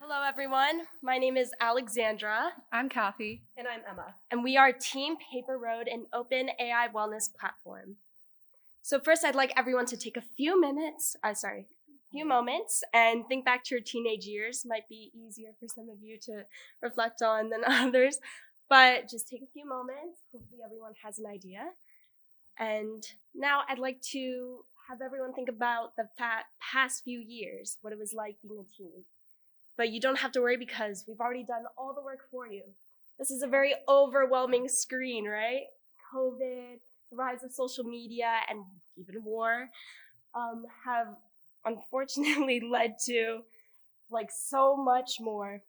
Hello, everyone. My name is Alexandra. I'm Kathy. And I'm Emma. And we are Team PaperRoad, an open AI wellness platform. So first, I'd like everyone to take a few moments and think back to your teenage years. Might be easier for some of you to reflect on than others, but just take a few moments. Hopefully everyone has an idea. And now I'd like to have everyone think about the past few years, what it was like being a teen. But you don't have to worry because we've already done all the work for you. This is a very overwhelming screen, right? COVID, the rise of social media, and even war have unfortunately led to so much more.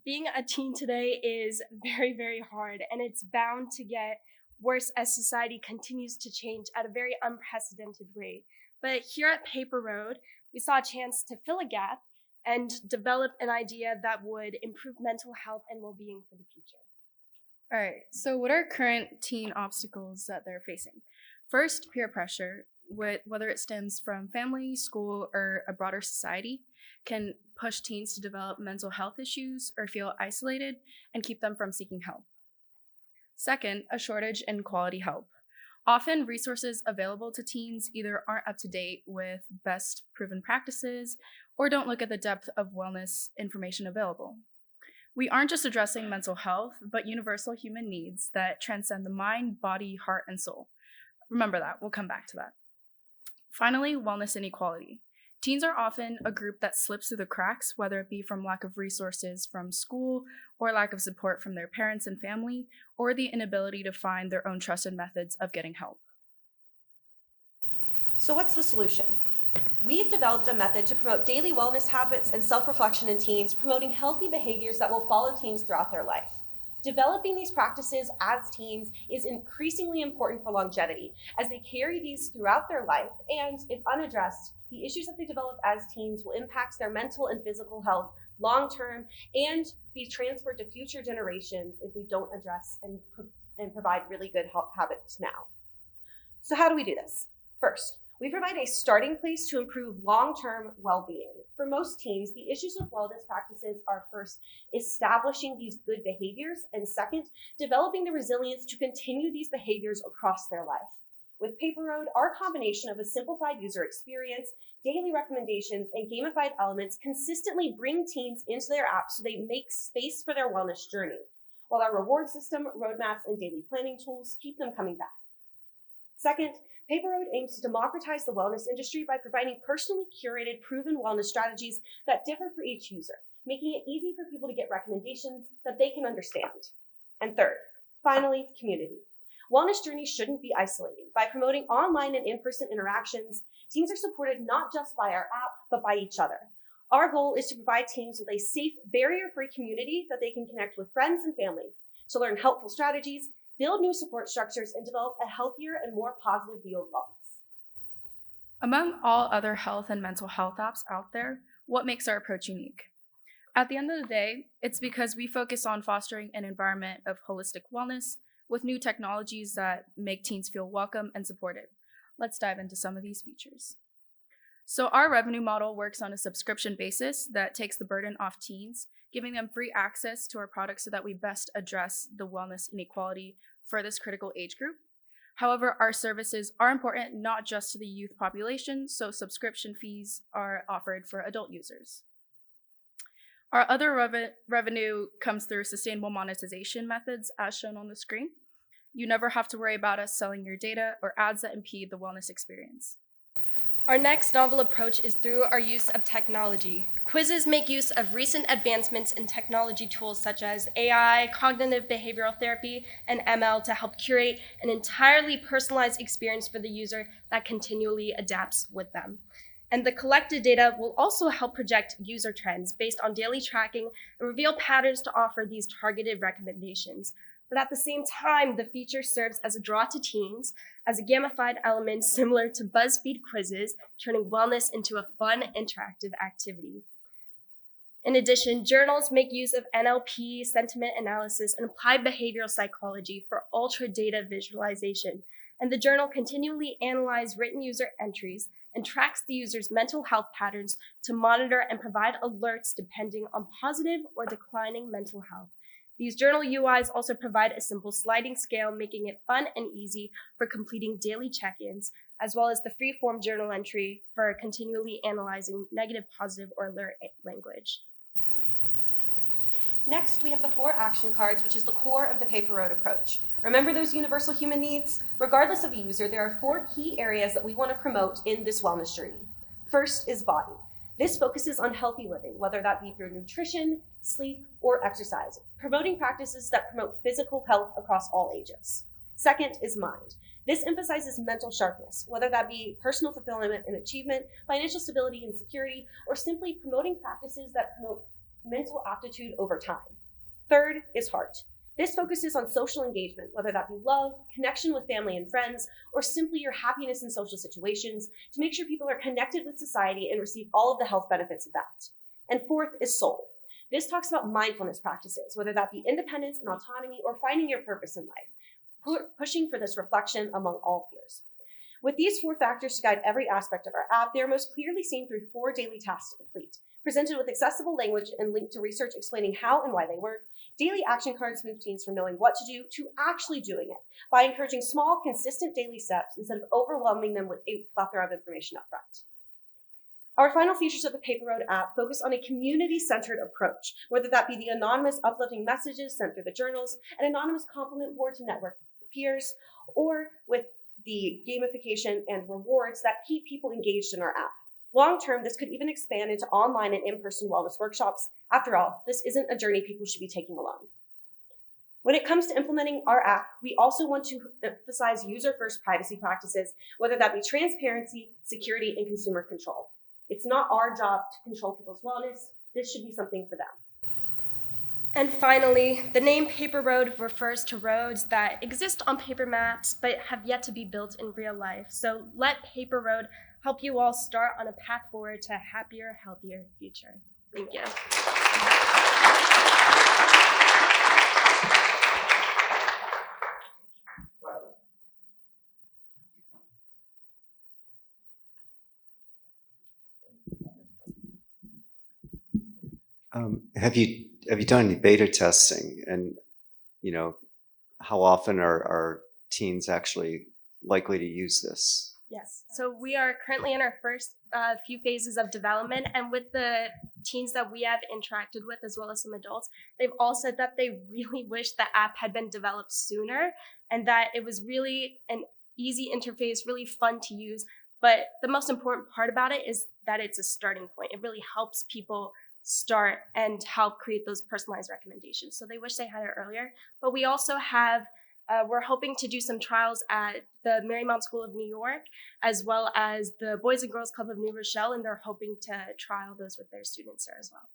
Being a teen today is very, very hard, and it's bound to get worse as society continues to change at a very unprecedented rate. But here at PaperRoad, we saw a chance to fill a gap and develop an idea that would improve mental health and well-being for the future. All right, so what are current teen obstacles that they're facing? First, peer pressure, whether it stems from family, school, or a broader society, can push teens to develop mental health issues or feel isolated and keep them from seeking help. Second, a shortage in quality help. Often, resources available to teens either aren't up to date with best proven practices or don't look at the depth of wellness information available. We aren't just addressing mental health, but universal human needs that transcend the mind, body, heart, and soul. Remember that. We'll come back to that. Finally, wellness inequality. Teens are often a group that slips through the cracks, whether it be from lack of resources from school or lack of support from their parents and family, or the inability to find their own trusted methods of getting help. So what's the solution? We've developed a method to promote daily wellness habits and self-reflection in teens, promoting healthy behaviors that will follow teens throughout their life. Developing these practices as teens is increasingly important for longevity, as they carry these throughout their life, and if unaddressed, the issues that they develop as teens will impact their mental and physical health long-term and be transferred to future generations if we don't address and provide really good health habits now. So how do we do this? First, we provide a starting place to improve long-term well-being. For most teens, the issues with wellness practices are first, establishing these good behaviors, and second, developing the resilience to continue these behaviors across their life. With PaperRoad, our combination of a simplified user experience, daily recommendations, and gamified elements consistently bring teens into their app so they make space for their wellness journey, while our reward system, roadmaps, and daily planning tools keep them coming back. Second, PaperRoad aims to democratize the wellness industry by providing personally curated, proven wellness strategies that differ for each user, making it easy for people to get recommendations that they can understand. And third, finally, community. Wellness journeys shouldn't be isolating. By promoting online and in-person interactions, teens are supported not just by our app, but by each other. Our goal is to provide teens with a safe, barrier-free community that they can connect with friends and family, to learn helpful strategies, build new support structures, and develop a healthier and more positive view of wellness. Among all other health and mental health apps out there, what makes our approach unique? At the end of the day, it's because we focus on fostering an environment of holistic wellness with new technologies that make teens feel welcome and supported. Let's dive into some of these features. So our revenue model works on a subscription basis that takes the burden off teens, giving them free access to our products so that we best address the wellness inequality for this critical age group. However, our services are important not just to the youth population, so subscription fees are offered for adult users. Our other revenue comes through sustainable monetization methods as shown on the screen. You never have to worry about us selling your data or ads that impede the wellness experience. Our next novel approach is through our use of technology. Quizzes make use of recent advancements in technology tools such as AI, cognitive behavioral therapy, and ML to help curate an entirely personalized experience for the user that continually adapts with them. And the collected data will also help project user trends based on daily tracking and reveal patterns to offer these targeted recommendations. But at the same time, the feature serves as a draw to teens, as a gamified element similar to BuzzFeed quizzes, turning wellness into a fun, interactive activity. In addition, journals make use of NLP, sentiment analysis, and applied behavioral psychology for ultra data visualization, and the journal continually analyzes written user entries and tracks the user's mental health patterns to monitor and provide alerts depending on positive or declining mental health. These journal UIs also provide a simple sliding scale, making it fun and easy for completing daily check-ins, as well as the free-form journal entry for continually analyzing negative, positive, or alert language. Next, we have the 4 action cards, which is the core of the PaperRoad approach. Remember those universal human needs? Regardless of the user, there are 4 key areas that we want to promote in this wellness journey. First is body. This focuses on healthy living, whether that be through nutrition, sleep, or exercise, promoting practices that promote physical health across all ages. Second is mind. This emphasizes mental sharpness, whether that be personal fulfillment and achievement, financial stability and security, or simply promoting practices that promote mental aptitude over time. Third is heart. This focuses on social engagement, whether that be love, connection with family and friends, or simply your happiness in social situations, to make sure people are connected with society and receive all of the health benefits of that. And fourth is soul. This talks about mindfulness practices, whether that be independence and autonomy or finding your purpose in life, pushing for this reflection among all peers. With these 4 factors to guide every aspect of our app, they are most clearly seen through 4 daily tasks to complete, presented with accessible language and linked to research explaining how and why they work. Daily action cards move teens from knowing what to do to actually doing it by encouraging small, consistent daily steps instead of overwhelming them with a plethora of information up front. Our final features of the PaperRoad app focus on a community-centered approach, whether that be the anonymous uplifting messages sent through the journals, an anonymous compliment board to network with peers, or with the gamification and rewards that keep people engaged in our app. Long-term, this could even expand into online and in-person wellness workshops. After all, this isn't a journey people should be taking alone. When it comes to implementing our app, we also want to emphasize user-first privacy practices, whether that be transparency, security, and consumer control. It's not our job to control people's wellness. This should be something for them. And finally, the name PaperRoad refers to roads that exist on paper maps but have yet to be built in real life. So let PaperRoad help you all start on a path forward to a happier, healthier future. Thank you. Have you done any beta testing, and how often are teens actually likely to use this? Yes, so we are currently in our first few phases of development, and with the teens that we have interacted with, as well as some adults, they've all said that they really wish the app had been developed sooner, and that it was really an easy interface, really fun to use. But the most important part about it is that it's a starting point. It really helps people start and help create those personalized recommendations. So they wish they had it earlier. But we also have, we're hoping to do some trials at the Marymount School of New York, as well as the Boys and Girls Club of New Rochelle, and they're hoping to trial those with their students there as well.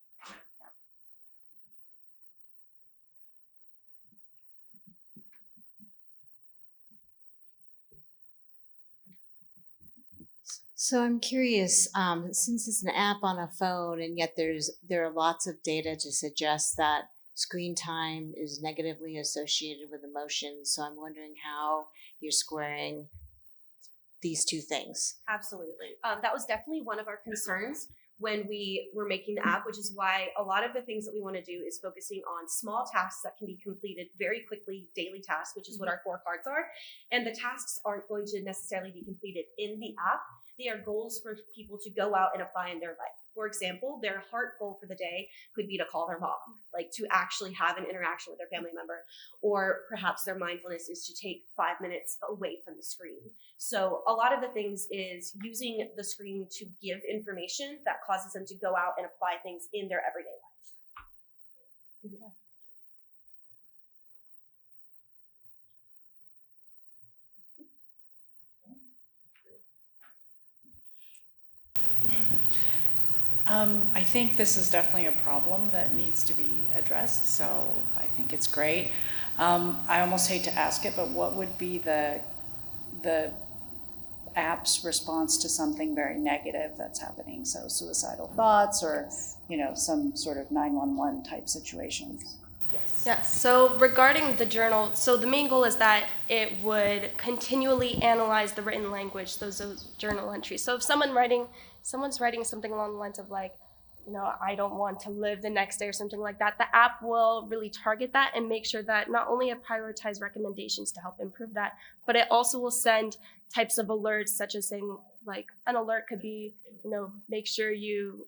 So I'm curious, since it's an app on a phone, and yet there are lots of data to suggest that screen time is negatively associated with emotions. So I'm wondering how you're squaring these two things. Absolutely. That was definitely one of our concerns when we were making the app, which is why a lot of the things that we want to do is focusing on small tasks that can be completed very quickly, daily tasks, which is what our 4 cards are. And the tasks aren't going to necessarily be completed in the app. They are goals for people to go out and apply in their life. For example, their heart goal for the day could be to call their mom, like to actually have an interaction with their family member. Or perhaps their mindfulness is to take 5 minutes away from the screen. So a lot of the things is using the screen to give information that causes them to go out and apply things in their everyday life. Yeah. I think this is definitely a problem that needs to be addressed, so I think it's great. I almost hate to ask it, but what would be the app's response to something very negative that's happening? So suicidal thoughts or, some sort of 911 type situation. Yes. Yes. So regarding the journal, so the main goal is that it would continually analyze the written language, those journal entries. So if someone's writing something along the lines of like, I don't want to live the next day or something like that, the app will really target that and make sure that not only it prioritizes recommendations to help improve that, but it also will send types of alerts, such as saying like an alert could be, make sure you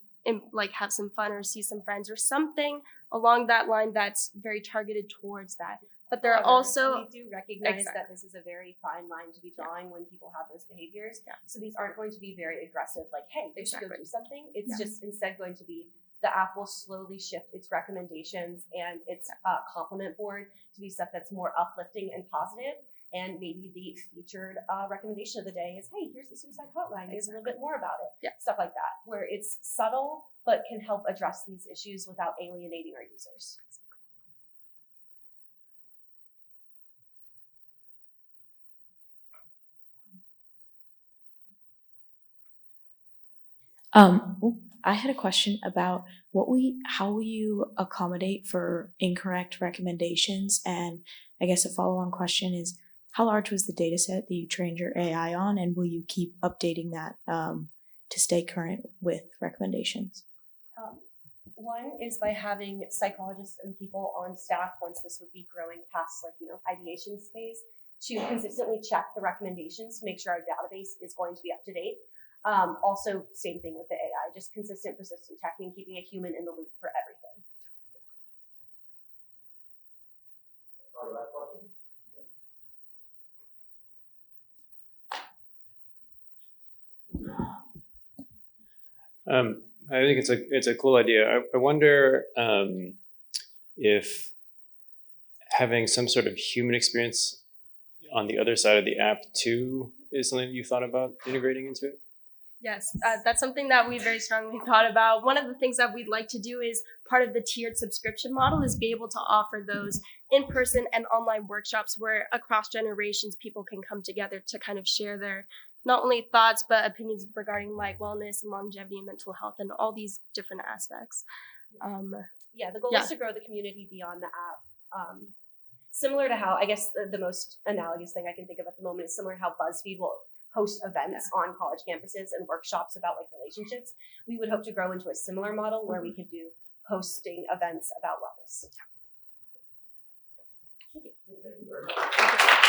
like have some fun or see some friends or something along that line that's very targeted towards that. But there are However, also we do recognize Exactly. that this is a very fine line to be drawing when people have those behaviors. Yeah. So these aren't going to be very aggressive, like, hey, you should go Exactly. do something. It's Yeah. just instead going to be the app will slowly shift its recommendations and its compliment board to be stuff that's more uplifting and positive. And maybe the featured recommendation of the day is, hey, here's the suicide hotline. Here's a little bit more about it. Yeah. Stuff like that, where it's subtle but can help address these issues without alienating our users. I had a question about how will you accommodate for incorrect recommendations? And I guess a follow-on question is, how large was the data set that you trained your AI on, and will you keep updating that to stay current with recommendations? One is by having psychologists and people on staff, once this would be growing past ideation phase, to consistently check the recommendations to make sure our database is going to be up to date. Also, same thing with the AI, just consistent, persistent checking, keeping a human in the loop for everything. I think it's a cool idea. I wonder if having some sort of human experience on the other side of the app too is something that you thought about integrating into it. Yes, that's something that we very strongly thought about. One of the things that we'd like to do is part of the tiered subscription model is be able to offer those in-person and online workshops where across generations people can come together to kind of share their not only thoughts but opinions regarding like wellness and longevity and mental health and all these different aspects. The goal is to grow the community beyond the app. Similar to how, I guess the most analogous thing I can think of at the moment is similar to how BuzzFeed will host events on college campuses and workshops about like relationships. We would hope to grow into a similar model where we could do hosting events about wellness. Thank you.